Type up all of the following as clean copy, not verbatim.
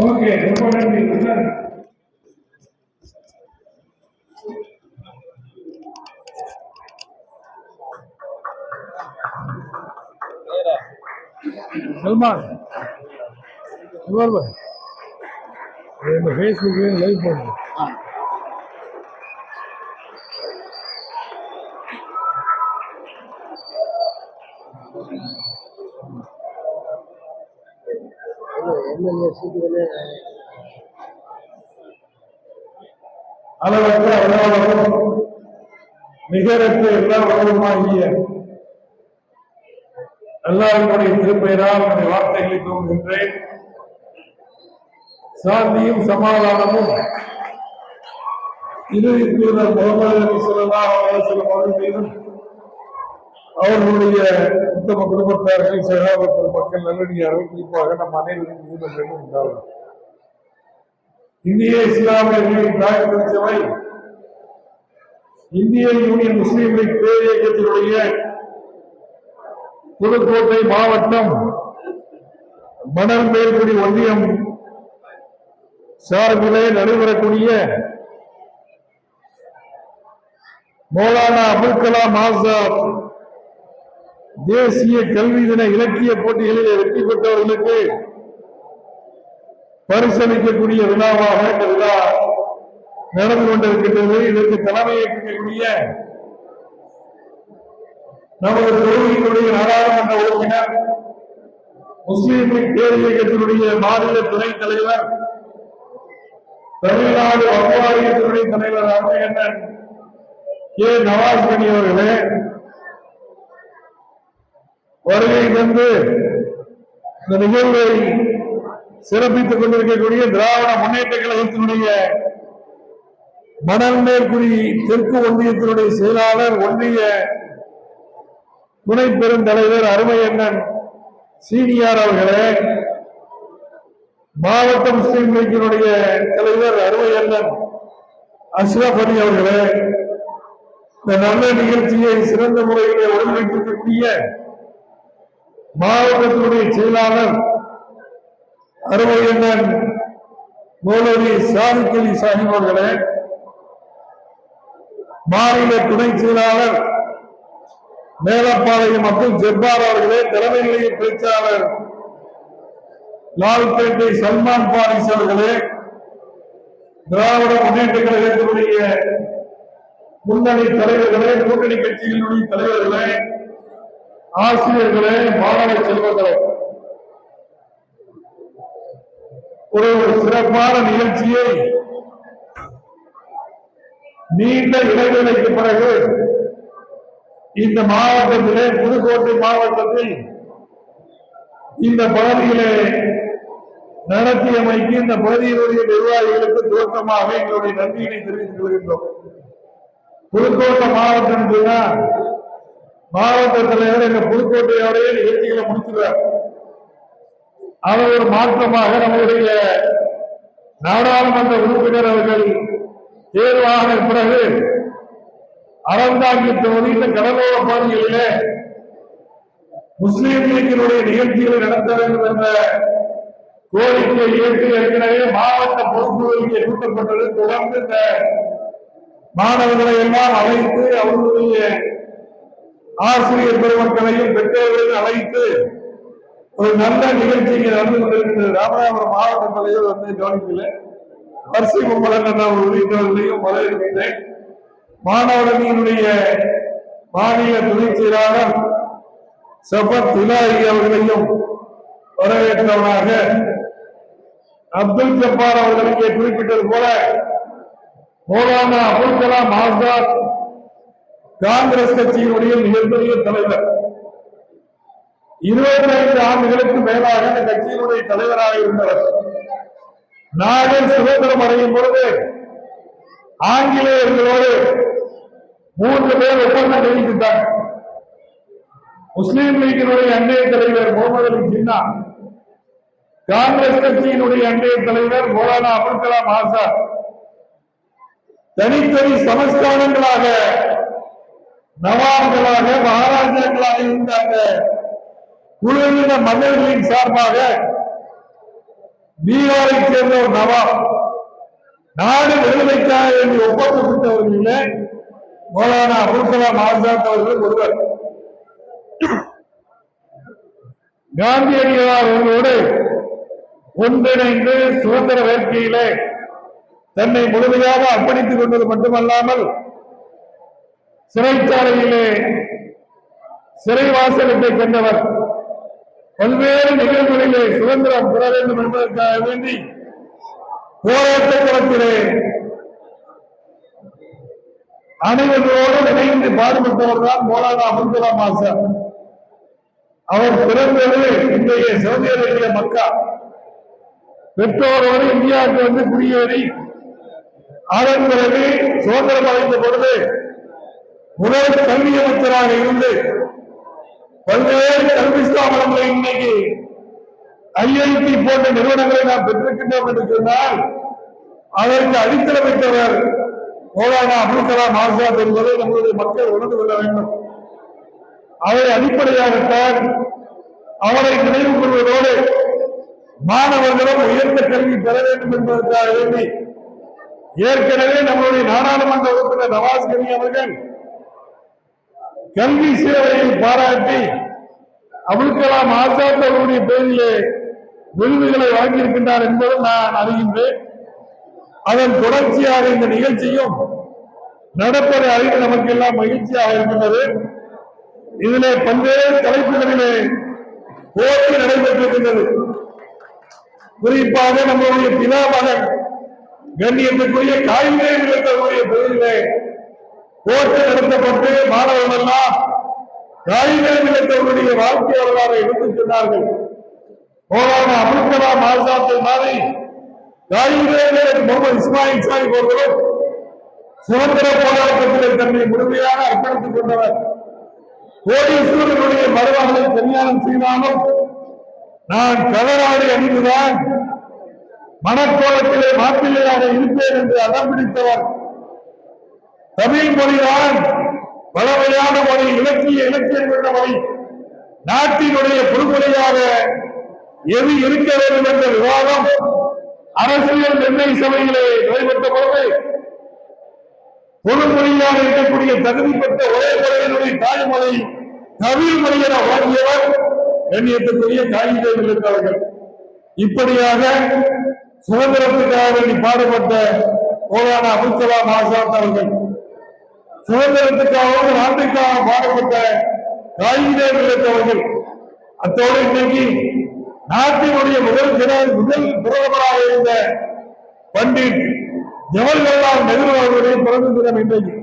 Okay, ரொம்ப நன்றி. Salman Facebook live போடுங்க. அளவற்ற அல்லாஹ்வும் நிகரற்ற எல்லா வளருமாகிய அல்லாஹ்வுடைய திருப்பெயரால் என்னுடைய வார்த்தைகளை துவங்குகின்றேன். சாந்தியும் சமாதானமும் இறுதி தூதர் முகமது நபி ஸல்லல்லாஹு அலைஹி வஸல்லம் அவர்கள் மீதும் அவர்களுடைய உத்தம குடும்பத்தார்கள் சகாபாக்கள் மக்கள் நல்லடியார்கள் குறிப்பாக நம் அனைவரும் மீதும் உண்டாகும். இந்திய இஸ்லாமியர்களின் தாய் சபை இந்திய யூனியன் முஸ்லீம் லீக் பேரியக்கத்தினுடைய புதுக்கோட்டை மாவட்டம் மணல் மேல்குடி ஒன்றியம் சார்பிலே நடைபெறக்கூடிய மௌலானா அபுல் கலாம் ஆசாத் தேசிய கல்வி தின இலக்கிய போட்டிகளில் வெற்றி பெற்றவர்களுக்கு பரிசளிக்கக்கூடிய விழாவாக இந்த விழா நடந்து கொண்டிருக்கின்றது. இதற்கு தலைமையேற்கக்கூடிய நமது தொகுதியினுடைய நாடாளுமன்ற உறுப்பினர் முஸ்லீம் லீக் பேரியக்கத்தினுடைய மாநில துணைத் தலைவர் தமிழ்நாடு வக்ஃப் தலைவர் அருமையண்ணன் கே நவாஸ் கனி அவர்களே, வருகை தந்து இந்த நிகழ்வை சிறப்பித்துக் கொண்டிருக்கக்கூடிய திராவிட முன்னேற்ற கழகத்தினுடைய மணல் மேல்குடி தெற்கு ஒன்றியத்தினுடைய செயலாளர், ஒன்றிய துணை பெருந்தலைவர் அருமையண்ணன் சீனியார் அவர்களே, மாவட்ட முஸ்லீம் லீக்கினுடைய தலைவர் அருமையண்ணன் அஷ்ரப் அலி அவர்களே, இந்த நல்ல நிகழ்ச்சியை சிறந்த முறையிலே ஒருங்கிணைக்கக்கூடிய மாவட்டத்தினுடைய செயலாளர் அருமையண்ணன் மௌலவி சாதிக் அலி சாஹிப் அவர்களே, மாநில துணை செயலாளர் மேலப்பாளையம் அப்துல் ஜப்பார் அவர்களே, தலைமை நிலைய பேச்சாளர் லால்பேட்டை சல்மான் பாரிஸ் அவர்களே, திராவிட முன்னேற்ற கழகத்தினுடைய முன்னணி தலைவர்களே, கூட்டணி கட்சிகளுடைய தலைவர்களே, ஆசிரியர்களே, மாணவ செல்வங்களே, ஒரு சிறப்பான நிகழ்ச்சியை நீண்ட இடைவேளைக்கு பிறகு இந்த மாவட்டத்திலே, புதுக்கோட்டை மாவட்டத்தில் இந்த பகுதியிலே நடத்தியமைக்கு இந்த பகுதியினுடைய நிர்வாகிகளுக்கு துவக்கமாக எங்களுடைய நன்றியினை தெரிவித்துக் கொள்கின்றோம். புதுக்கோட்டை மாவட்டம் சொன்னால் மாவட்ட தலைவர் எங்க புதுக்கோட்டையோடைய நிகழ்ச்சிகளை முடிச்சுள்ளார். அவர் ஒரு மாற்றமாக நம்முடைய நாடாளுமன்ற உறுப்பினர் அவர்கள் தேர்வான பிறகு அறந்தாங்கி தொகுதியில் கடலோர பகுதிகளிலே முஸ்லீம் லீக்கினுடைய நிகழ்ச்சிகளை நடத்த வேண்டும் என்ற கோரிக்கையை ஏற்று ஏற்கனவே மாவட்ட பொறுப்புகளுக்கு கூட்டப்பட்டது. தொடர்ந்து இந்த மாணவர்களை எல்லாம் அழைத்து அவர்களுடைய ஆசிரியர் பெருமக்களையும் பெற்றோர்களையும் அழைத்து ஒரு நல்ல நிகழ்ச்சிக்கு நடந்து கொண்டிருக்கிறது. ராமநாதபுரம் மாவட்ட தலைவர் வந்து கவனிக்கல, வரிசை கும்பலன் உள்ளிட்டவர்களையும் வரவேற்கின்றேன். மாணவரணியினுடைய மாநில துணை செயலாளர் சபத் இலாஹி அவர்களையும் வரவேற்றவனாக, அப்துல் ஜப்பார் அவர்களுக்கு குறிப்பிட்டது போல மௌலானா அபுல் கலாம் ஆசாத் காங்கிரஸ் கட்சியினுடைய மிகப்பெரிய தலைவர், 25 ஆண்டுகளுக்கு மேலாக இந்த கட்சியினுடைய தலைவராக இருந்தவர். நாடு சுதந்திரம் அடையும் பொழுது ஆங்கிலேயர்களோடு 3 பேர் ஒப்பந்தம் தெரிவித்தார். முஸ்லீம் லீக்கினுடைய அன்றைய தலைவர் முகமது அலி ஜின்னா, காங்கிரஸ் கட்சியினுடைய அன்றைய தலைவர் மௌலானா அபுல் கலாம் ஆசாத் தனித்தனி சமஸ்தானங்களாக, நவாப்களாக, மகாராஜாக்களாக இருந்த அந்த குழுவின மன்னர்களின் சார்பாக பீகாரை சேர்ந்த ஒரு நவாப் நாடு விடுதலைக்காக வேண்டி ஒப்பந்தப்பட்டவர்களிலே மௌலானா அபுல் கலாம் ஆசாத் அவர்கள் ஒருவர். காந்தியடிகளார் அவர்களோடு ஒன்றிணைந்து சுதந்திர வேட்கையிலே தன்னை முழுமையாக அர்ப்பணித்துக் கொண்டது மட்டுமல்லாமல் சிறைச்சாலையிலே சிறைவாசகத்தை கண்டவர். பல்வேறு நிகழ்வுகளிலே சுதந்திரம் பெற வேண்டும் என்பதற்காக வேண்டி போராட்ட களத்திலே அனைவரோடு இணைந்து பாடுபட்டவர் தான் மௌலானா அபுல் கலாம் ஆசாத். அவர் பிறந்தது இன்றைய சவுதி அரேபிய மக்கா. பெற்றோரோடு இந்தியாவுக்கு வந்து குடியேறி அதன் பிறகு சுதந்திரம் அடைந்த பொழுது முதல் கல்வி அமைச்சராக இருந்து பல்வேறு கல்வி ஸ்தாபனங்களை இன்னைக்கு IIT போன்ற நிறுவனங்களை நாம் பெற்றிருக்கின்றோம் என்று சொன்னால் அதற்கு அடித்தளமிட்டவர் மௌலானா அபுல் கலாம் ஆசாத் என்பதை நம்முடைய மக்கள் உணர்ந்து கொள்ள வேண்டும். அதை அடிப்படையாகத்தான் அவரை நினைவு கொள்வதோடு மாணவர்களும் உயர்ந்த கல்வி பெற வேண்டும் என்பதற்காக வேண்டி ஏற்கனவே நம்முடைய நாடாளுமன்ற உறுப்பினர் நவாஸ் கனி அவர்கள் கல்வி சேவையை பாராட்டி அபுல் கலாம் ஆசாத் அவருடைய பேரிலே விருதுகளை வாங்கியிருக்கின்றார் என்பதும் நான் அறிகின்றேன். அதன் தொடர்ச்சியாக இந்த நிகழ்ச்சியும் நடப்பதை அறிந்து நமக்கு எல்லாம் மகிழ்ச்சியாக இருக்கின்றது. இதிலே பல்வேறு தலைப்புகளிலே போட்டி நடைபெற்றிருக்கின்றது. குறிப்பாக நம்முடைய பிதா மகன் கண்ணியத்துக்குரிய காயிலே நிலத்தவருடைய பெயரிலே போட்டி நடத்தப்பட்டு மாணவர்கள் எல்லாம் காயிலே நிலத்தவருடைய வாழ்க்கை வரலாறை எடுத்துச் சொன்னார்கள். மௌலானா அபுல் கலாம் ஆசாத்தை மாறி காயிலே முகமது இஸ்மாயில் சாஹிப் அவர்களும் சுதந்திர போராட்டத்திலே தன்னை முழுமையாக அர்ப்பணித்துக் கொண்டவர். கோடீஸ்வரனுடைய மருமகளை கல்யாணம் செய்தாலும் நான் கதராடி அணிந்துதான் மனக்கோலத்திலே மாப்பிள்ளையாக இருப்பேன் என்று அடம் பிடித்தவர். தமிழ் மொழிதான் பழமையான மொழி, இலக்கியம் கொண்ட மொழி. நாட்டினுடைய பொறுமொழியாக எது இருக்க வேண்டும் என்ற விவாதம் அரசியல் நிர்ணய சபையிலே நடைபெற்ற பொழுது பொதுமொழியாக இருக்கக்கூடிய தகுதி பெற்ற ஒரே மொழியினுடைய தாய்மொழி தமிழ் மொழி என வழங்கியவர் கண்ணியத்துக்குரிய காயிலே நிலத்தவர்கள். இப்படியாக சுதந்திரத்துக்காக வேண்டி பாடுபட்ட மௌலானா அபுல் கலாம் ஆசாத் அவர்கள், சுதந்திரத்துக்காக நாட்டுக்காக பாடுபட்ட காயிலே நிலத்தவர்கள், அத்தோடு இன்னைக்கு நாட்டினுடைய முதல் பிரதமராக இருந்த பண்டிட் ஜவஹர்லால் நேரு அவர்களுடைய பிறந்த தினம் இன்றைக்கு.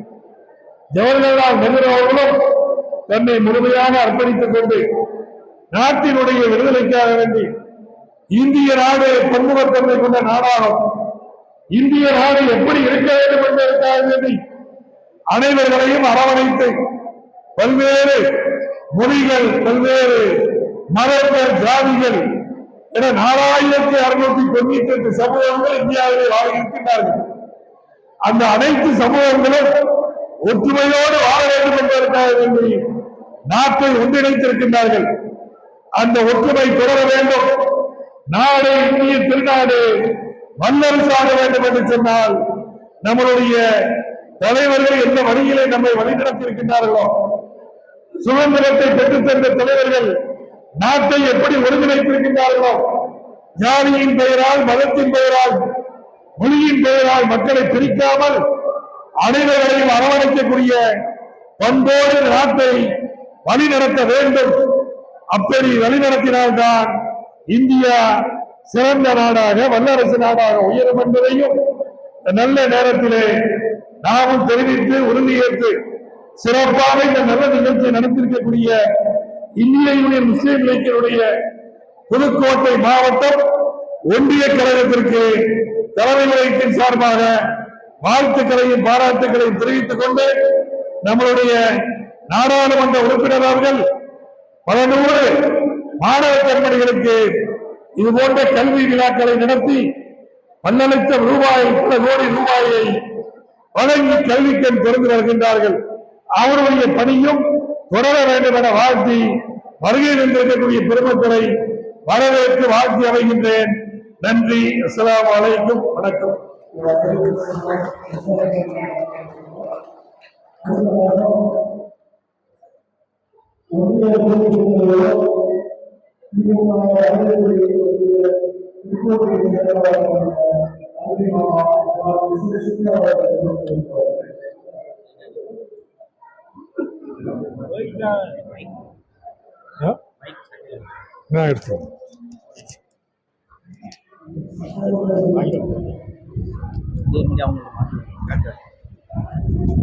ஜவஹர்லால் நேரு அவர்களும் தன்னை முழுமையாக அர்ப்பணித்துக் கொண்டு நாட்டினுடைய விடுதலைக்காக வேண்டி இந்திய நாடு பன்முகத்தன்மை கொண்ட நாடாகும். இந்திய நாடு எப்படி இருக்க வேண்டும் என்பதற்காக வேண்டி அனைவர்களையும் அரவணைத்து பல்வேறு மொழிகள், பல்வேறு மதங்கள், ஜாதிகள் என 4698 சமூகங்கள் இந்தியாவிலே வாழ இருக்கின்றார்கள். அந்த அனைத்து சமூகங்களும் ஒற்றுமையோடு வாழ வேண்டும் என்பதற்காக வேண்டி நாட்டை ஒன்றிணைத்திருக்கின்றார்கள். அந்த ஒற்றுமை தொடர வேண்டும். நாடு இந்திய திருநாடு வல்லரசாக வேண்டும் என்று சொன்னால் நம்மளுடைய தலைவர்கள் எந்த வழியிலே நம்மை வழிநடத்தியிருக்கின்றார்களோ, சுதந்திரத்தை பெற்றுத்தந்த தலைவர்கள் நாட்டை எப்படி ஒருங்கிணைத்திருக்கின்றார்களோ, ஜாதியின் பெயரால், மதத்தின் பெயரால், மொழியின் பெயரால் மக்களை பிரிக்காமல் அனைவரையும் அரவணைக்கக்கூடிய பண்போடு நாட்டை வழிநடத்த வேண்டும். அப்படி வழிநடத்தினால்தான் இந்தியா சிறந்த நாடாக, வல்லரசு நாடாக உயரும் என்பதையும் நல்ல நேரத்திலே நாமும் தெரிவித்து உறுதியேற்று சிறப்பாக இந்த நல்ல நிகழ்ச்சியை நடத்திருக்கக்கூடிய இந்திய யூனியன் முஸ்லீம் லீக்கினுடைய புதுக்கோட்டை மாவட்டம் ஒன்றிய கழகத்திற்கு தலைமை நிலையத்தின் சார்பாக வாழ்த்துக்களையும் பாராட்டுகளையும் தெரிவித்துக் கொண்டு நம்மளுடைய நாடாளுமன்ற உறுப்பினர்கள் பல நூறு மாணவ கண்மணிகளுக்கு இது போன்ற கல்வி விழாக்களை நடத்தி பல லட்சம் ரூபாய், பல கோடி ரூபாயை வழங்கி கல்விக்கண் திறந்து வருகின்றார்கள். அவருடைய பணியும் தொடர வேண்டும் என வாழ்த்தி வருகை நின்றிருக்கக்கூடிய பெருமக்களை வரவேற்று வாழ்த்தி அமைகின்றேன். நன்றி. அஸ்ஸலாமு அலைக்கும். வணக்கம்.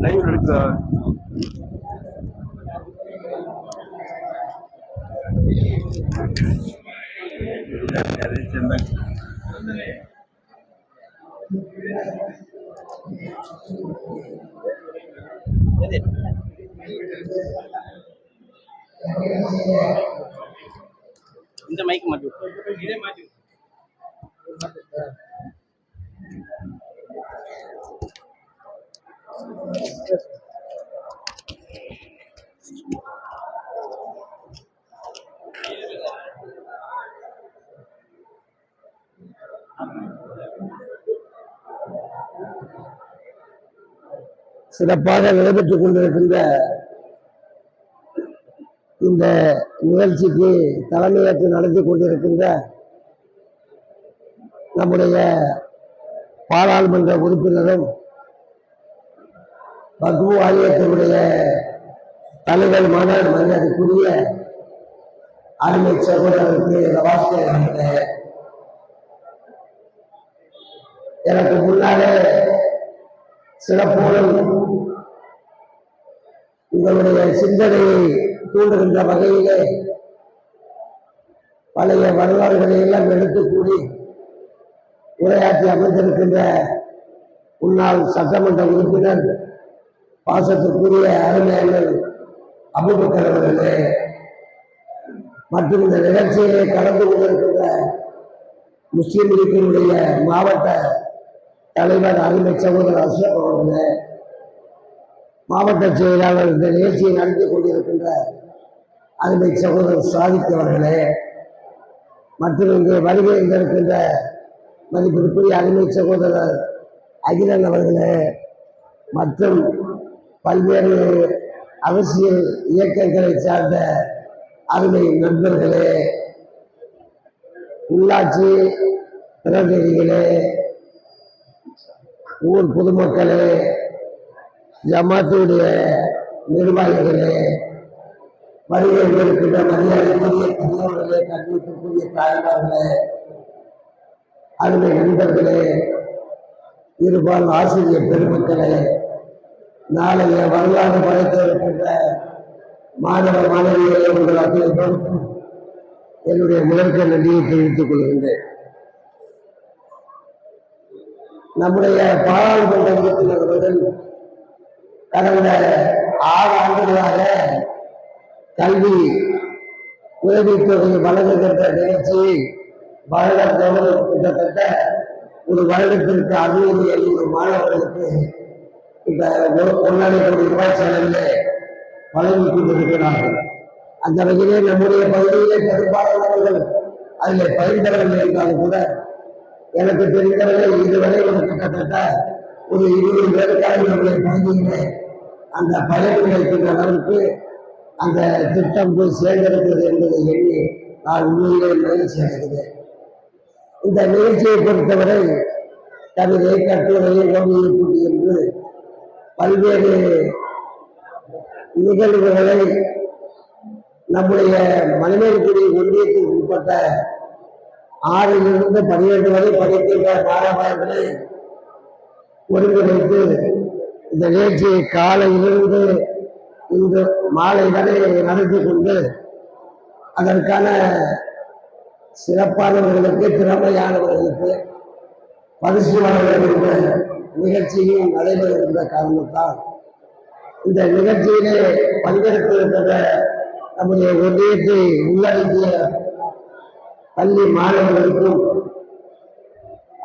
லைவ் எடுத்த இந்த மைக் மாட்டி இதே மாட்டி சிறப்பாக நடைபெற்றுக் கொண்டிருக்கின்ற இந்த நிகழ்ச்சிக்கு தலைமையேற்று நடத்தி கொண்டிருக்கின்ற நம்முடைய பாராளுமன்ற உறுப்பினரும் வக்ஃபு வாரியத்தினுடைய தலைவர் மரியாதைக்குரிய அருமை சகோதரருக்கு எனக்கு முன்னாலே சிறப்போடு உங்களுடைய சிந்தனையை தூண்டுகின்ற வகையிலே பழைய வரலாறுகளை எல்லாம் எடுத்து கூறி உரையாற்றி அமர்ந்திருக்கின்ற முன்னாள் சட்டமன்ற உறுப்பினர் பாசத்துக்குரிய அருமையாளர் அபூபக்கர் அவர்களே மற்றும் இந்த நிகழ்ச்சியிலே கலந்து கொண்டிருக்கின்ற முஸ்லிம் லீக்கினுடைய மாவட்ட தலைவர் அருமை சகோதரர் அஸ்ரப் அவர்களே, மாவட்ட செயலாளர் இந்த நிகழ்ச்சியை நடத்தி கொண்டிருக்கின்ற அருமை சகோதரர் சாதிக் அவர்களே, மற்றும் இங்கே வருகை இருக்கின்ற மதிப்பிற்குரிய அருமை சகோதரர் அகிலன் அவர்களே, மற்றும் பல்வேறு அரசியல் இயக்கங்களை சார்ந்த அருமை நண்பர்களே, உள்ளாட்சி பிரதிநிதிகளே, ஊர் பொதுமக்களே, ஜமாத்துடைய நிர்வாகிகளே, வருகை இருக்கின்ற மரியாதைக்குரிய பெரியவர்களே, கல்விக்குரிய தாய்மார்களே, அருமை நண்பர்களே, இருபால் ஆசிரியர் பெருமக்களே, நாளைய வரலாறு படைத்து இருக்கின்ற மாணவ மாணவிகளை உங்கள் அனைவருக்கும் என்னுடைய முதற்க நன்றியை தெரிவித்துக் கொள்கின்றேன். நம்முடைய பாராளுமன்ற உறுப்பினர்களுடன் கடந்த 6 ஆண்டுகளாக கல்வி உதவித்தொகை வழங்குகின்ற நிகழ்ச்சியை வருடத்தோடு கிட்டத்தட்ட ஒரு வருடத்திற்கு 600 மாணவர்களுக்கு இந்த 1,5 கோடி ரூபாய் செலவிலே வழங்கி கொண்டிருக்கிறார்கள். அந்த வகையிலே நம்முடைய பகுதியிலே பெரும்பாலானவர்கள் அதில் பயன்பெறவில்லை என்றாலும் கூட எனக்கு தெரிந்தவரை இதுவரை கிட்டத்தட்ட ஒரு 20 பேருக்காக நம்முடைய பகுதியிலே அந்த பயன் கிடைக்கின்ற அளவுக்கு அந்த திட்டம் போய் சேர்ந்திருக்கிறது என்பதை எண்ணி நான் உண்மையிலே மகிழ்ச்சி அடைகிறேன். இந்த நிகழ்ச்சியை பொறுத்தவரை கவிதை, கட்டுரை, ஓவிய போட்டி என்று பல்வேறு நிகழ்வுகளை நம்முடைய மணிமேல்குடி ஒன்றியத்திற்கு உட்பட்ட 6லிருந்து 12 வரை படிக்கின்ற மாணவர்களை ஒருங்கிணைத்து இந்த நிகழ்ச்சியை காலையிலிருந்து இன்று மாலை வரை நடத்தி கொண்டு அதற்கான சிறப்பானவர்களுக்கு, திறமையானவர்களுக்கு பரிசு வழங்குகின்ற நிகழ்ச்சியும் நடைபெறுகின்ற காரணத்தால் இந்த நிகழ்ச்சியிலே பங்கெடுத்திருக்கின்ற நம்முடைய ஒன்றியத்தை உள்ளடக்கிய பள்ளி மாணவர்களுக்கும்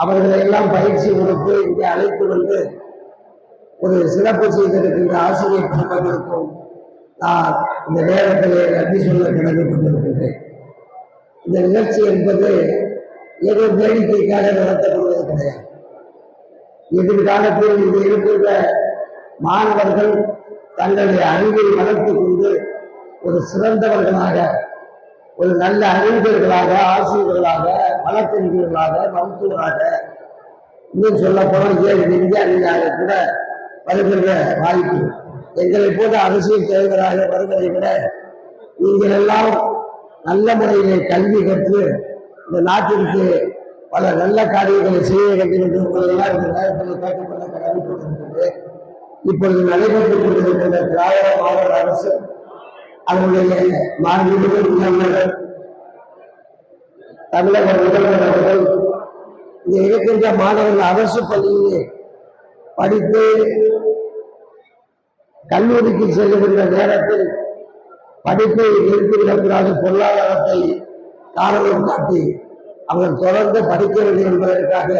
அவர்களை எல்லாம் பயிற்சி கொடுத்து இங்கே அழைத்து வந்து ஒரு சிறப்பு செய்திருக்கின்ற ஆசிரியர் பெருமக்களுக்கும் நான் இந்த நேரத்திலே நன்றி சொல்ல கடமைப்பட்டிருக்கின்றேன். இந்த நிகழ்ச்சி என்பது ஏதோ வேடிக்கைக்காக நடத்தப்படுவது கிடையாது. எதிர்காலத்தில் இங்கு இருக்கின்ற மாணவர்கள் தங்களுடைய அறிவை வளர்த்துக் கொண்டு ஒரு சிறந்தவர்களாக, ஒரு நல்ல அறிஞர்களாக, ஆசிரியர்களாக, வழக்கறிஞர்களாக, மருத்துவராக, இன்னும் சொல்ல போனால் விஞ்ஞானியாக கூட வருகின்ற வாய்ப்பு. எங்களை போன்ற அரசியல் தலைவராக வருவதை விட நீங்கள் எல்லாம் நல்ல முறையிலே கல்வி கற்று இந்த நாட்டிற்கு பல நல்ல காரியங்களை செய்ய வேண்டும் என்று உங்களெல்லாம் இந்த நேரத்தில் கேட்டுக்கொள்ள கடமைப்பட்டிருக்கிறது. இப்பொழுது நடைபெற்றுக் கொண்டிருக்கின்ற திராவிட மாடல் அரசு அதனுடைய மாண்புமிகு முதல்வர் தமிழக முதல்வர் அவர்கள் இங்கே இருக்கின்ற மாணவர்கள் அரசு பள்ளியிலே படித்து கல்லூரிக்கு செல்லுகின்ற நேரத்தில் படிப்பை நிறுத்திவிடக்கூடாது, பொருளாதாரத்தை காரணம் காட்டி அவர்கள் தொடர்ந்து படிக்க வேண்டும் என்பதற்காக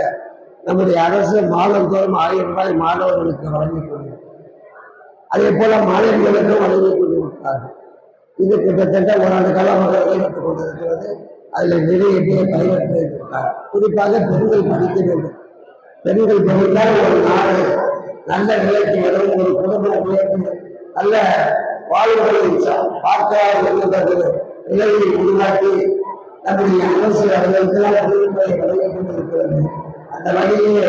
நம்முடைய அரசு மாதந்தோறும் 1000 ரூபாய் மாணவர்களுக்கு வழங்கிக் கொண்டிருக்கிறது. அதே போல மாணவிகளுக்கும் வழங்கிக் கொண்டிருக்கிறார்கள். இது கிட்டத்தட்ட 1 ஆண்டு காலமாக நடைபெற்றுக் கொண்டிருக்கிறது. அதில் நிறைய பேர் பயனற்றிருக்கிறார். குறிப்பாக பெண்கள் படிக்க வேண்டும். பெண்கள் படித்தால் ஒரு நாடு நல்ல நிலைக்கு வரும், ஒரு குடும்ப நிலைக்கு நல்ல வாழ்வுகளை பார்க்காத நிலையை உருவாக்கி நம்முடைய அரசு அவர்களுக்கெல்லாம் உரிமையை வழங்கிக் கொண்டிருக்கிறது. அந்த வகையிலே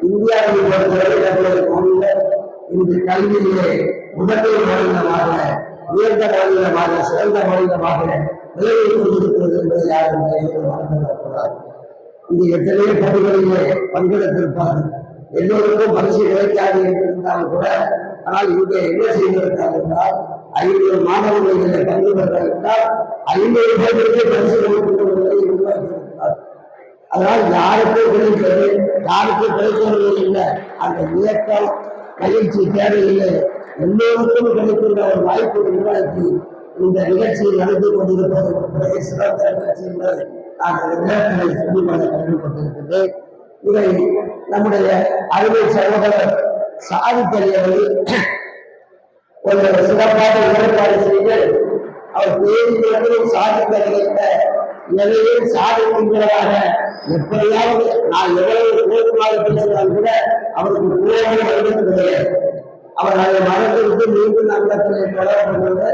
இந்தியாவில் பொறுத்தவரை நம்முடைய மாநிலம் இன்று கல்வியிலே முதன்மை மாநிலமாக, உயர்ந்த மாநிலமாக, சிறந்த மாநிலமாக நிலையை கொண்டிருக்கிறது என்பதை யாரும் மறந்துவிடக்கூடாது. இங்கு எத்தனையோ பணிகளிலே பங்கெடுத்திருப்பார்கள். எல்லோருக்கும் பரிசு கிடைக்காது என்றிருந்தாலும் கூட, ஆனால் இங்கே என்ன செய்திருக்கிறார் என்றால் 500 மாணவர்களிலே பங்கு பெற்றார் என்றால் 500 பேருக்கு பரிசு கொடுக்கின்ற நிலையை உருவாக்கியிருக்கிறார். அதனால் யாருக்கும் கிடைக்கிறது, யாருக்கும் கிடைக்கிறது இல்லை. அந்த இயக்கம் மகிழ்ச்சி தேவையில்லை, எல்லோருக்கும் கிடைக்கின்ற ஒரு வாய்ப்பு உருவாக்கி இந்த நிகழ்ச்சியை நடத்தி கொண்டிருப்பது சிறந்த நிகழ்ச்சி என்பதை நான் நேரத்தில் சொல்லிக்கொள்ள கடமைப்பட்டிருக்கின்றேன். இதை நம்முடைய அறுவை சகோதரர் சாதித்தறியவர்கள் ஒரு சிறப்பாக ஏற்பாடு செய்து அவர் பேரிலும் சாதித்தறிகின்ற நிலையில் சாதிக்கின்றதாக எப்படியாவது நான் எவ்வளவு கோபமாக பேசினால் கூட அவருக்கு கோபமே வருவது கிடையாது. அவர் அதை மறந்துவிட்டு மீண்டும் நம்மிடத்தில் தொடர்பு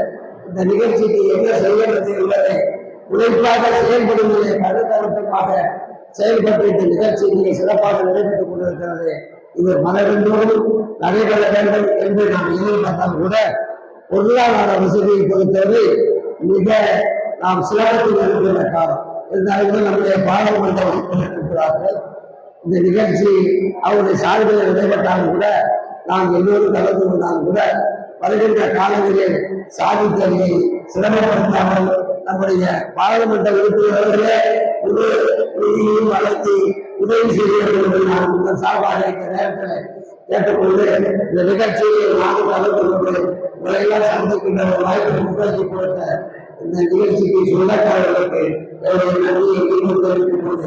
இந்த நிகழ்ச்சிக்கு என்ன செய்கிறது என்பதை உழைப்பாக செயல்படுவதை கருத்தரட்டமாக செயல்பட்டு இந்த நிகழ்ச்சி இங்கே சிறப்பாக நடைபெற்றுக் கொண்டிருக்கிறது. இது மனதின்றோடு நடைபெற வேண்டும் என்று நாம் எதிர்பார்த்தால் கூட பொருளாதார வசதியை பொறுத்தவரை மிக நாம் சிரமத்தில் இருக்கிற காலம். இருந்தாலும் கூட நம்முடைய பாராளுமன்ற உறுப்பினர்கள் இருக்கிறார்கள். இந்த நிகழ்ச்சி அவருடைய சார்பில் நடைபெற்றாலும் கூட நாம் எல்லோரும் கலந்து கொண்டாலும் கூட வருகின்ற காலங்களில் சாதித்தறியை சிரமப்படுத்தாமல் நம்முடைய பாராளுமன்ற உறுப்பினர்களே நிதியையும் வளர்த்தி உதவி செய்ய வேண்டும் என்று நான் உங்கள் சார்பாக இந்த நேரத்தில் கேட்டுக்கொண்டு இந்த நிகழ்ச்சியை நானும் கலந்து கொண்டு உங்களையெல்லாம் சந்திக்கின்ற ஒரு வாய்ப்பை உருவாக்கி கொடுத்த இந்த நிகழ்ச்சிக்கு சொந்தக்காரர்களுக்கு என்னுடைய நன்றியை மீண்டும் தெரிவித்துக் கொண்டு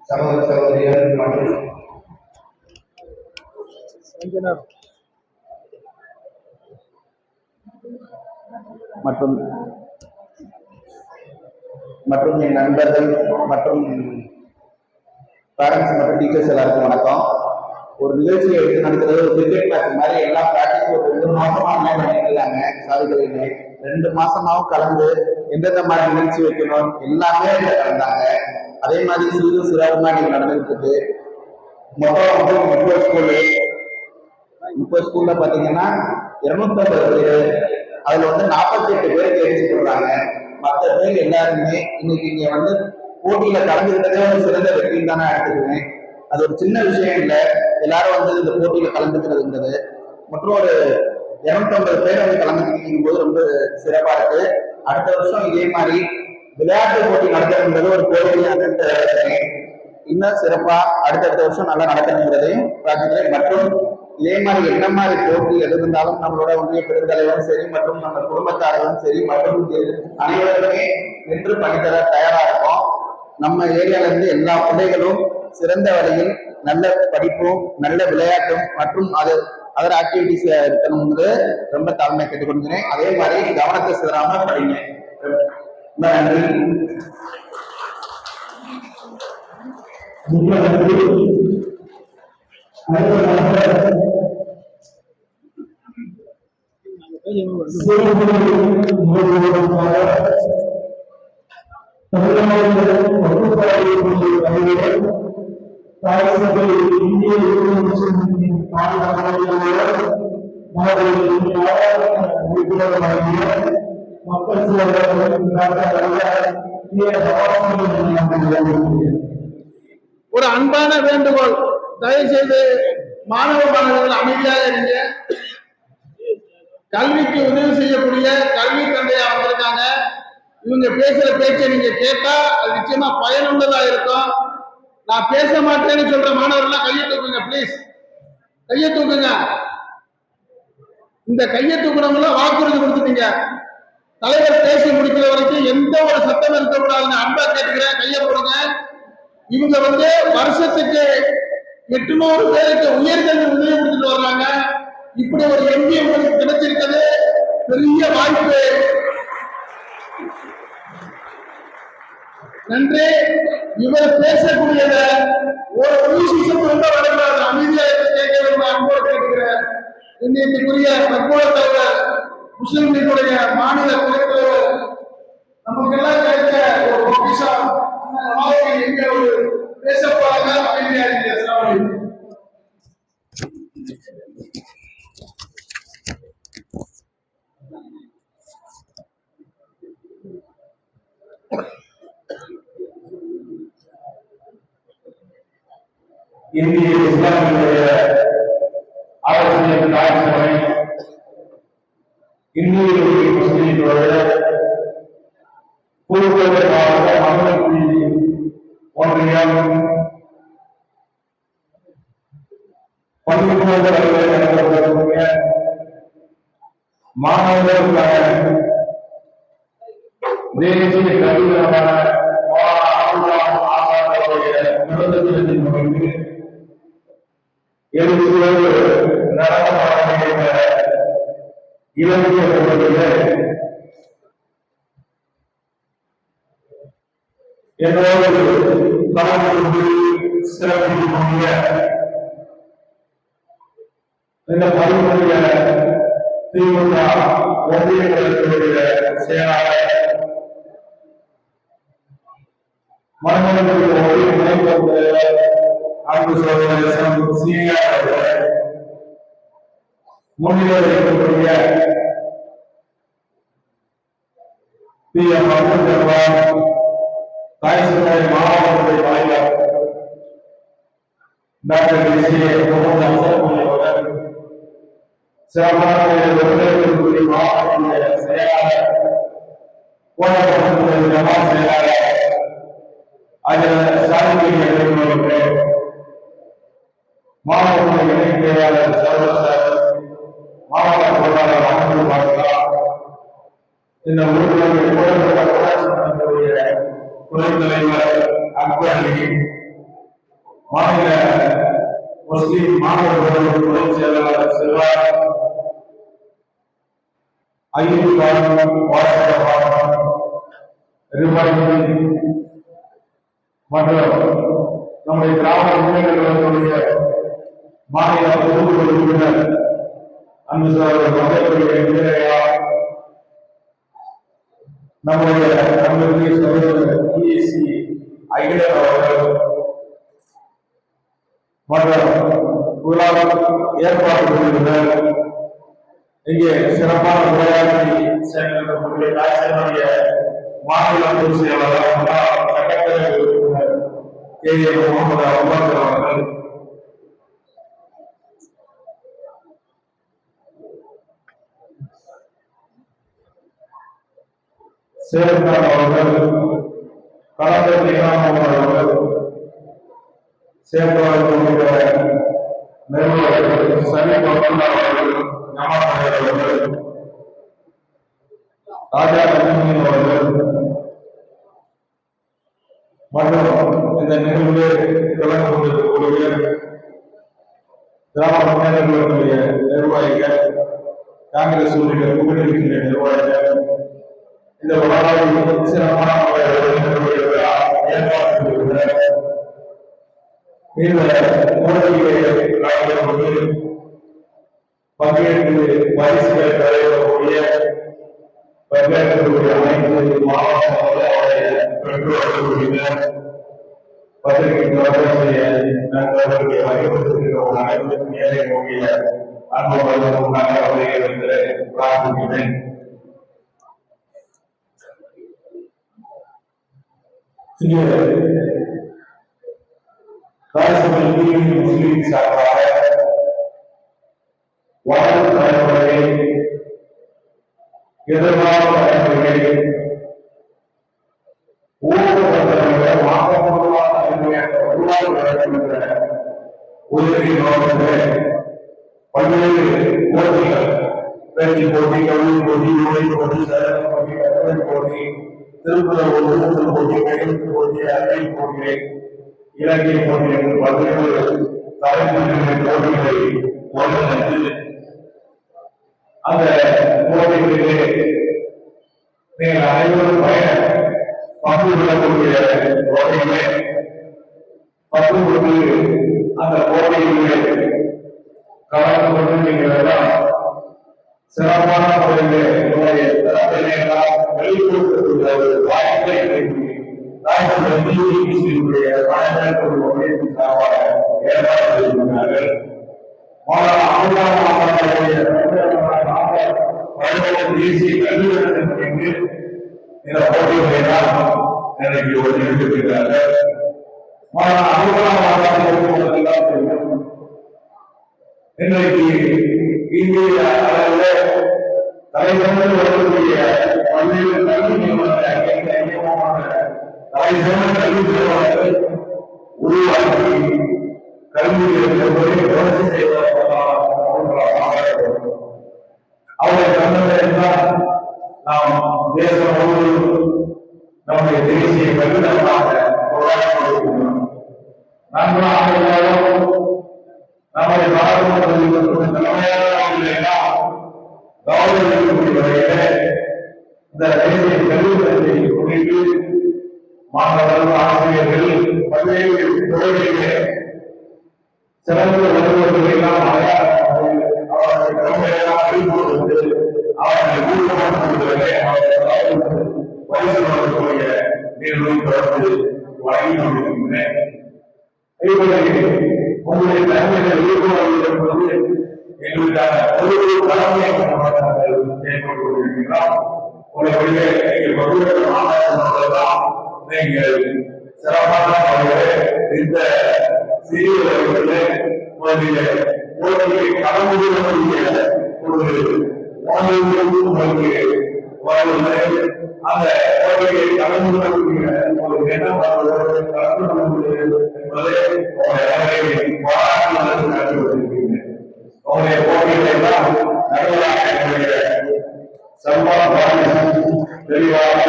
சகோதர சகோதரிகள் மற்றும் என் நண்பர்கள் மற்றும் பேரண்ட்ஸ் மற்றும் டீச்சர்ஸ் எல்லாருக்கும் வணக்கம். ஒரு நிகழ்ச்சியை எடுத்து நடத்துறது ஒரு கிரிக்கெட் மேட்ச் மாதிரி எல்லாம் பிராக்டிஸ் ஒரு 2 மாசமா பண்ணிருக்காங்க. சாதிகளிலே 2 மாசமாவும் கலந்து எந்தெந்த மாதிரி நிகழ்ச்சி வைக்கணும் எல்லாமே கலந்தாங்க. அதே மாதிரி சீரும் சிறப்புமா நீங்க நடந்துகிட்டு இருக்கு. மொத்தம் 30 ஸ்கூல்ல பாத்தீங்கன்னா 250 பேர், அதுல 48 பேர் தேர்ச்சி பெறாங்க. மற்ற பேர் எல்லாருமே இன்னைக்கு இங்க போட்டியில கலந்துக்கிட்டதே ஒரு சிறந்த வெற்றின்னு தானே எடுத்துக்குவேன். அது ஒரு சின்ன விஷயம் இல்லை. எல்லாரும் இந்த போட்டியில கலந்துக்கிறதுங்கிறது மற்றும் ஒரு 250 பேர் கலந்துக்கிட்டு போது ரொம்ப சிறப்பா இருக்கு. அடுத்த வருஷம் இதே மாதிரி விளையாட்டு போட்டி நடத்துறது ஒரு கோரிக்கையாக இன்னும் சிறப்பா அடுத்தடுத்த வருஷம் நல்லா நடக்கணுங்கிறதையும் பிரார்த்திக்கிறேன். மற்றும் இதே மாதிரி என்ன மாதிரி போட்டி எது இருந்தாலும் நம்மளோட ஒன்றிய பெருந்தலைவரும் சரி மற்றும் நம்ம குடும்பத்தார்களும் சரி மற்றும் அனைவருமே நின்று பண்ணித்தர தயாரா இருக்கோம். நம்ம ஏரியால இருந்து எல்லா பிள்ளைகளும் சிறந்த வழியில் நல்ல படிப்பும் நல்ல விளையாட்டும் மற்றும் அதர் ஆக்டிவிட்டிஸ் இருக்கணும்னு ரொம்ப தாழ்மையை கேட்டுக்கொள்கிறேன். அதே மாதிரி கவனத்தை சிதறாம படிங்க. ரொம்ப ஒரு அன்பான வேண்டுகோள், தயவு செய்து மாணவ மாணவர்கள் அமைதியாக இருங்க. கல்விக்கு உதவி செய்யக்கூடிய கல்வி தந்தையா வந்திருக்காங்க. இவங்க பேசுற பேச்சை நீங்க கேட்டா அது நிச்சயமா பயனுள்ளதா இருக்கும். நான் பேச மாட்டேன்னு சொல்ற மாணவர்கள்லாம் கையை தூக்குங்க ப்ளீஸ், கையை தூக்குங்க. இந்த கையை தூக்குறவங்கள வாக்குறுதி கொடுத்துட்டீங்க. தலைவர் பேசி முடிக்கிற வரைக்கும் எந்த ஒரு சத்தம் இருக்கக்கூடாதுன்னு அன்பா கேட்டுக்கிறேன். கையை போடுங்க. இவங்க வருஷத்துக்கு 800 பேருக்கு உயர்கல்வி உதவி கொடுத்துட்டு வர்றாங்க. இப்படி ஒரு எம்பி உங்களுக்கு கிடைச்சிருக்கிறது பெரிய வாய்ப்பு. நன்றி. இவர் பேசக்கூடியத ஒரு விஷயம் ரொம்ப வரக்கூடாது, அமைதியா கேட்க அன்போடு கேட்டுக்கிறேன். இன்னைக்குரிய தற்போத தலைவர், முஸ்லிம் லீக்குடைய மாநில துணைத் தலைவர், நமக்கெல்லாம் கிடைச்ச ஒரு பொக்கிஷம். எங்க ஒரு பேச போறாங்க, அமைதியா இருக்கு. இந்திய இஸ்லாமிய அரசியல் தாய்சபை, இந்திய முஸ்லீம்களுடைய புதுக்கோட்டை மாவட்ட மகளிர் ஒன்றியம் பள்ளிக்கூடங்களில் நடத்தக்கூடிய மாணவர்களுக்கான தேசிய கல்வியான இலங்கைய என்னோடு சிறப்பிக்கக்கூடிய இந்த பணிபுரிய திமுக ஒன்றிய கழகத்தினுடைய செயலாளர், மனநலனுடைய ஒன்றிய முனைப்பு அன்பு சகோதரர் சீனியர் அவர்கள், முன்னிலை இருக்கக்கூடிய PM அப்துல் ஜப்பார், தாய்சபை மாவட்டத்துறை தலைவர் டாக்டர் முகமது அசர் அவர்கள், சிறப்பான ஒருங்கிணைக்கக்கூடிய மாவட்ட செயலாளர், கோட்டப்பட்ட ஜமாத் செயலாளர் அதில் சாதிக்க மாவட்ட இணை செயலாளர் சர்வசர், மாவட்ட பொருளாளர் அகமது பாட்லா, இந்த உறுப்பினர்கள் துணைத் தலைவர் அக்பர் அலி, மாநில முஸ்லிம் மாணவர்கள் துணை செயலாளர் செல்வா, ஐயூப் மற்றும் நம்முடைய திராவிட முன்னேற்றங்களுடைய மாநில பொதுக்குழு உறுப்பினர் அன்பு சகோதரர் நம்முடைய அன்புக்குரிய சகோதரர் ESC அகிலர் அவர்கள் மற்றும் ஏற்பாடு செய்திருந்தார். இங்கே சிறப்பான உரையாற்றி சேர்க்கக்கூடிய தாய்சனுடைய மாநில பொதுச் செயலாளர் சட்டப்பேரவை உறுப்பினர் KA முகமது அபுபக்கர் அவர்கள், சேர்ந்தார் அவர்கள், கலந்தர் அவர்கள், சேர்ந்தவர்கள் நிறுவனர் சனி அவர்கள், ராஜா லட்சுமி அவர்கள் மற்றும் இந்த நிகழ்வில் கலந்து கொண்டிருக்கக்கூடிய திராவிட முன்னேற்றங்களுடைய நிர்வாகிகள், காங்கிரஸ் உள்ளிட்ட கூட்டணிகளின் நிர்வாகிகள் இந்த விழாவில் சிறப்பான பங்கேற்று பரிசுகள் தலைவரக்கூடிய பங்கேற்கக்கூடிய அனைத்து மாவட்ட பெற்றோர்கள் பத்திரிகை நண்பர்களுடைய வகைப்படுத்துகிற அனைவருக்கும் ஏழை நோக்கிய அன்பு அவர்களை பிரார்த்திக்கிறேன். முஸ்லிம் சார்பாக வாழ்வு தலைமுறையை எதிர்கால தலைமுறையை ஊக்கப்படுத்த மாற்றப்பொருளான உருவாக வேண்டும் என்ற உதவி நோக்கத்தில் பல்வேறு போட்டிகள், பேச்சு போட்டி, கல்வி போட்டி, உரை போட்டி, சதவீத போட்டி, கட்டுரை போட்டி, திருக்குறள் போட்டி, கையெழுத்து போட்டி, அறிவியல் போட்டி, இலக்கிய போட்டி என்று பல்வேறு தலைமுறை போட்டிகளை ஒன்றிணைத்து அந்த போட்டிகளிலே நீங்கள் அனைவரும் பங்கு கொள்ளக்கூடிய வகையிலே பங்கு கொண்டு அந்த போட்டிகளிலே கலந்து கொண்டு நீங்கள் எல்லாம் சிறப்பான முறையிலே உங்களுடைய திறமையை எல்லாம் வெளிப்படுத்தக்கூடிய ஒரு வாய்ப்பை ஏற்பாடு செய்திருக்கிறார்கள். தேசிய கல்வி இந்த போட்டிகளை இன்றைக்கு ஒதுக்கியிருக்கிறார்கள். இன்றைக்கு இந்திய அளவில் தலைவர்கள் வரக்கூடிய பல்வேறு கல்வி நிறுவனங்கள் கல்வி நிறுவனங்கள் உருவாக்கி கல்வியை வளர்ச்சி செய்வதற்கான அவரை தந்ததென்றால் நாம் தேசம் முழுவதும் நம்முடைய தேசிய கல்விதமாக போராடி கொண்டிருக்கிறோம். நன்றாக இருந்தாலும் நம்முடைய பாரம்பரிய தலைமையாக கௌரவிக்கக்கூடிய வகையிலே இந்த தேசிய கல்வித்தத்தை குறித்து மாணவர்கள், ஆசிரியர்கள் பல்வேறு துறைகளிலே சிறந்த வருவர்கள் எல்லாம் அவர்களை திறமையெல்லாம் அறிவுறுத்து அவர்களை ஊக்கப்படுத்துவதிலே பரிசு வழங்கக்கூடிய நிகழ்வும் தொடர்ந்து வழங்கி கொண்டிருக்கின்றேன். உங்களுடைய திறமைகளை ஈடுபடுவது என்பது எங்களுக்கான ஒரு தலைமையாக செயல்பட்டு கொண்டிருக்கிறோம். உங்களுடைய நீங்கள் சிறப்பான இந்த சிறிய போட்டியை கலந்து கொள்ளக்கூடிய ஒரு அந்த போட்டியை கலந்து கொள்ளக்கூடிய ஒரு எண்ணம் உங்களுடைய போட்டிகளை எல்லாம் நடுவராக தெளிவாக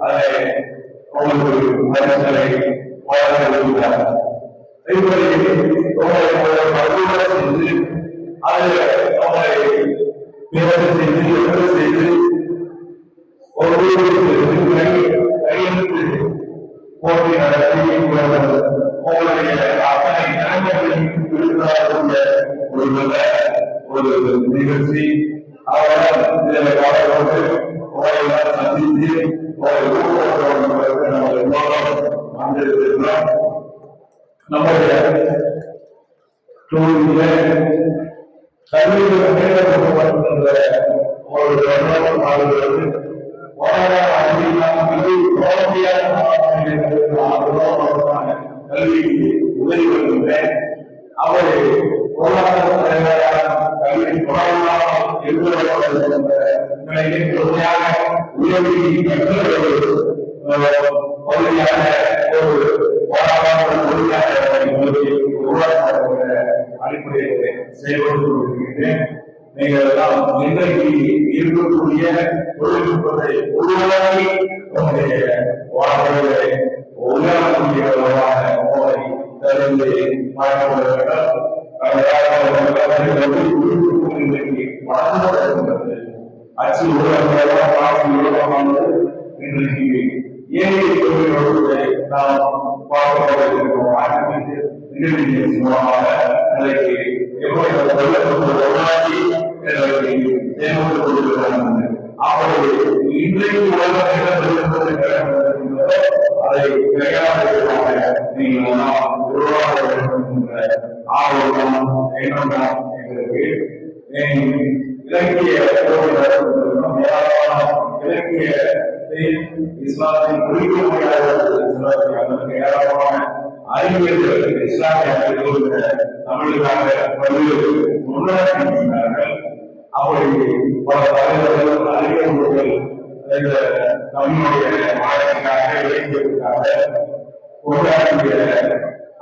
அதை உங்களுக்கு மனசலை வழங்குகிறார். கையெழுத்து போட்டி நடத்தி உங்களுடைய அத்தனை ஒரு நிகழ்ச்சி அவரால் இதில் கலந்து உங்களை சந்தித்து நம்முடைய கல்வியில் மேற்கொள்ளப்படுகின்ற ஒரு ஆளுகிறது கல்விக்கு உதவி வருகின்றேன். அவரை பொருளாதார தலைவராக கல்வி உதவி பகுதியாக ஒரு போராட்ட உருவாக்க அடிப்படையில் செயல்பட்டு கொண்டிருக்கிறேன். நீங்கள் எல்லாம் இன்றைக்கு இருக்கக்கூடிய தொழில்நுட்பத்தை உருவாக்கி உங்களுடைய வாழ்க்கையை உள்ளாக்கக்கூடியவர்களாக உங்களை தருவதை மாற்றிக்கொள்ள வேண்டும். அச்சு ஊடகமானது இன்றைக்கு ஏழை தொழில்நுட்பத்தை நாம் பார்க்கிறோம். இன்டெலிஜென்ஸ் மூலமாக இன்றைக்கு எப்படி உருவாக்கி செயல்பட்டுக் கொண்டிருக்கிறார்கள். அப்படி இன்றைக்கு அதை கையாள நீங்கள் உருவாக்க வேண்டும் என்ற ஆர்வம் எண்ணம் எங்களுக்கு இலக்கிய இலக்கிய இஸ்லாத்தின் குறிக்க முடியாத ஏராளமான அறிஞர்கள் இஸ்லாமிய தமிழுக்காக பல்வேறு முன்னாடினார்கள். அப்படி பல தலைவர்கள் அறிஞர்கள் இந்த தமிழுடைய மாநிலத்திற்காக இலக்கியத்திற்காக கொண்டாடிய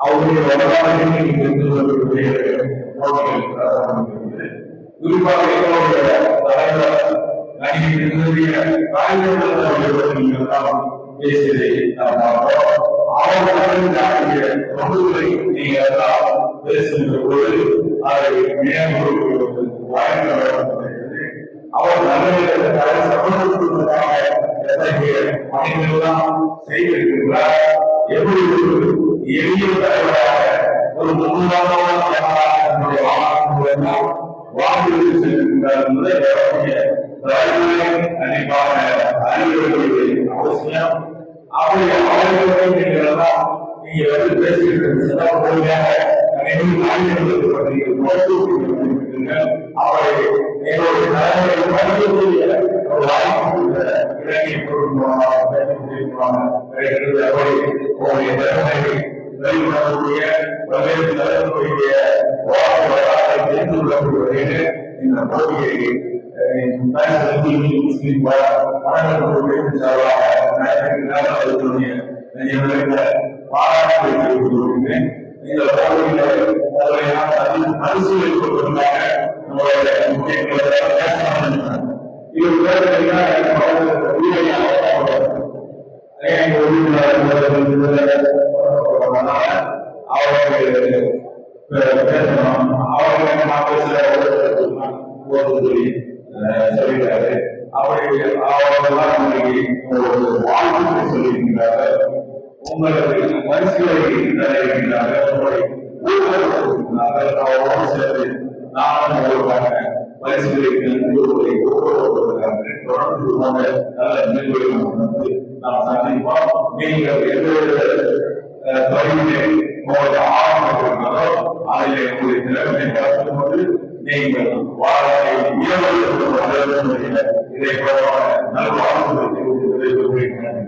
அவருடைய வரலாற்றை குறிப்பாக எங்களுடைய தலைவர் பேசியதை அவர்களுடைய தொகுதிகளை நீங்கள் எல்லாம் பேசுகின்ற பொழுது அதை அவர் நல்ல சமூகத்திற்காக எத்தகைய பணிகளெல்லாம் செய்திருக்கிறார். எப்படி ஒரு எளிய தலைவராக ஒரு முன்னுதாரணமான வாழ்ந்து செல்கின்றார் என்பதை கண்டிப்பாக அறிவுறுவதை அவசியம். அப்படி அவர்களை நீங்கள் எல்லாம் நீங்க வந்து பேசுகின்ற அவரை எங்களுடைய தலைவர்கள் படிக்கக்கூடிய ஒரு வாய்ப்பு இலக்கிய பொருள் கிடைக்கிறது. அவருடைய திறமையை வெளிப்படக்கூடிய பல்வேறு தலைவர்களுடைய தெரிந்து கொள்ளக்கூடிய இந்த போட்டியை பாராட்டு தெரிவித்துள்ளேன். இந்த போட்டியில் பரிசீலிப்பதற்காக சொல்லிட்டாரு. அப்படி அவர்களெல்லாம் வாழ்க்கை சொல்லியிருக்கிறார்கள். உங்களுக்கு பரிசுகளை தருகின்றார்கள். உங்களை ஊழல்கிறார்கள். அவரோடு சேர்ந்து நானும் உங்களுக்காக பரிசுகளை தொடர்ந்து நல்ல நிகழ்வுகளை நாம் சந்திப்போம். நீங்கள் எந்தவித தொழிலே உங்களுக்கு ஆர்வம் இருக்கிறதோ அதிலே உங்களுடைய திறமையை பார்க்கும் போது நீங்கள் வாழ்க்கை இதை போல நல்வாழ்வு பேசுறேன்.